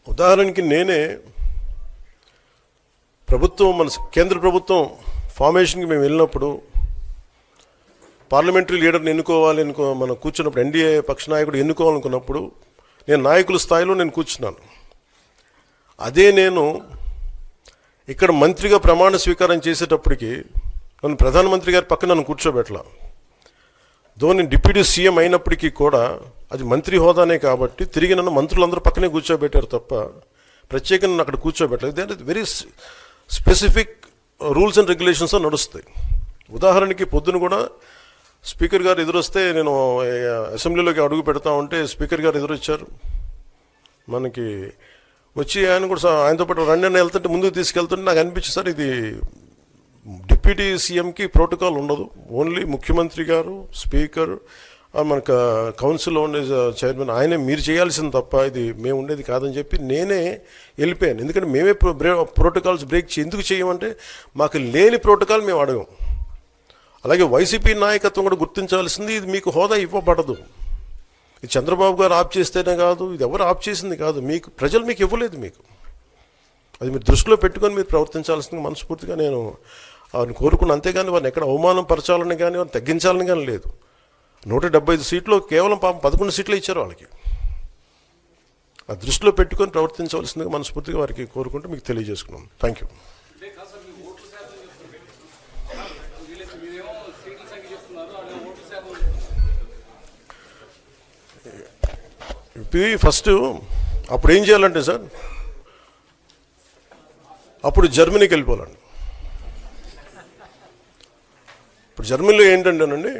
ఉదాహరణకి నేనే ప్రభుత్వం మన కేంద్ర ప్రభుత్వం ఫార్మేషన్కి మేము వెళ్ళినప్పుడు పార్లమెంటరీ లీడర్ని మనం కూర్చున్నప్పుడు ఎన్డీఏ పక్ష నాయకుడు ఎన్నుకోవాలనుకున్నప్పుడు నేను నాయకుల స్థాయిలో నేను కూర్చున్నాను. అదే నేను ఇక్కడ మంత్రిగా ప్రమాణ స్వీకారం చేసేటప్పటికి నన్ను ప్రధానమంత్రి గారి పక్కన నన్ను కూర్చోబెట్టలా. నేను డిప్యూటీ సీఎం అయినప్పటికీ కూడా అది మంత్రి హోదానే కాబట్టి తిరిగి నన్ను మంత్రులందరూ పక్కనే కూర్చోబెట్టారు తప్ప ప్రత్యేకంగా నన్ను అక్కడ కూర్చోబెట్టలేదు. ఇదే very specific rules and regulations నడుస్తాయి. ఉదాహరణకి పొద్దున కూడా స్పీకర్ గారు ఎదురొస్తే నేను అసెంబ్లీలోకి అడుగు పెడతా ఉంటే స్పీకర్ గారు ఎదురొచ్చారు. మనకి వచ్చి ఆయన కూడా ఆయనతో పాటు రండి అని వెళ్తుంటే ముందుకు తీసుకెళ్తుంటే నాకు అనిపించింది, సార్ ఇది డిప్యూటీ సీఎంకి ప్రోటోకాల్ ఉండదు, ఓన్లీ ముఖ్యమంత్రి గారు, స్పీకర్, మనకు కౌన్సిల్లో ఉండే చైర్మన్ ఆయనే మీరు చేయాల్సింది తప్ప ఇది మేము ఉండేది కాదని చెప్పి నేనే వెళ్ళిపోయాను. ఎందుకంటే మేమే ప్రోటోకాల్స్ బ్రేక్ ఎందుకు చేయమంటే మాకు లేని ప్రోటోకాల్ మేము అడగం. అలాగే వైసీపీ నాయకత్వం కూడా గుర్తించాల్సింది, ఇది మీకు హోదా ఇవ్వబడదు. ఇది చంద్రబాబు గారు ఆప్ చేస్తేనే కాదు, ఇది ఎవరు ఆప్ చేసింది కాదు, మీకు ప్రజలు మీకు ఇవ్వలేదు. మీకు అది మీరు దృష్టిలో పెట్టుకొని మీరు ప్రవర్తించాల్సింది మనస్ఫూర్తిగా నేను వారిని కోరుకున్నాను. అంతేగాని వారిని ఎక్కడ అవమానం పరచాలని కానీ వారిని తగ్గించాలని కానీ లేదు. 175 సీట్లు కేవలం 11 సీట్లు ఇచ్చారు వాళ్ళకి. ఆ దృష్టిలో పెట్టుకొని ప్రవర్తించవలసిందిగా మనస్ఫూర్తిగా వారికి కోరుకుంటూ మీకు తెలియజేసుకున్నాం. Thank you. ఫస్ట్ అప్పుడు ఏం చేయాలంటే సార్, అప్పుడు జర్మనీకి వెళ్ళిపోవాలండి. ఇప్పుడు జర్మనీలో ఏంటంటేనండి,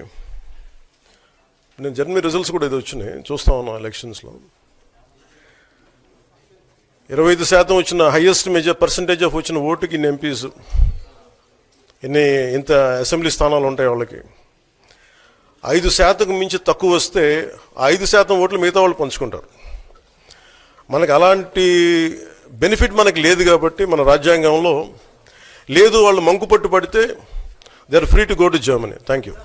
నేను జర్మనీ రిజల్ట్స్ కూడా ఇది వచ్చినాయి చూస్తా ఉన్నాను. ఎలక్షన్స్లో 25% వచ్చిన హైయెస్ట్ పర్సంటేజ్ ఆఫ్ వచ్చిన ఓటుకి ఇన్ని ఎంపీస్, ఇంత అసెంబ్లీ స్థానాలు ఉంటాయి వాళ్ళకి. 5% మించి తక్కువ వస్తే 5% ఓట్లు మిగతా వాళ్ళు పంచుకుంటారు. మనకు అలాంటి బెనిఫిట్ మనకి లేదు కాబట్టి మన రాజ్యాంగంలో లేదు. వాళ్ళు మంకుపట్టు పడితే they are free to go to Germany. Thank you.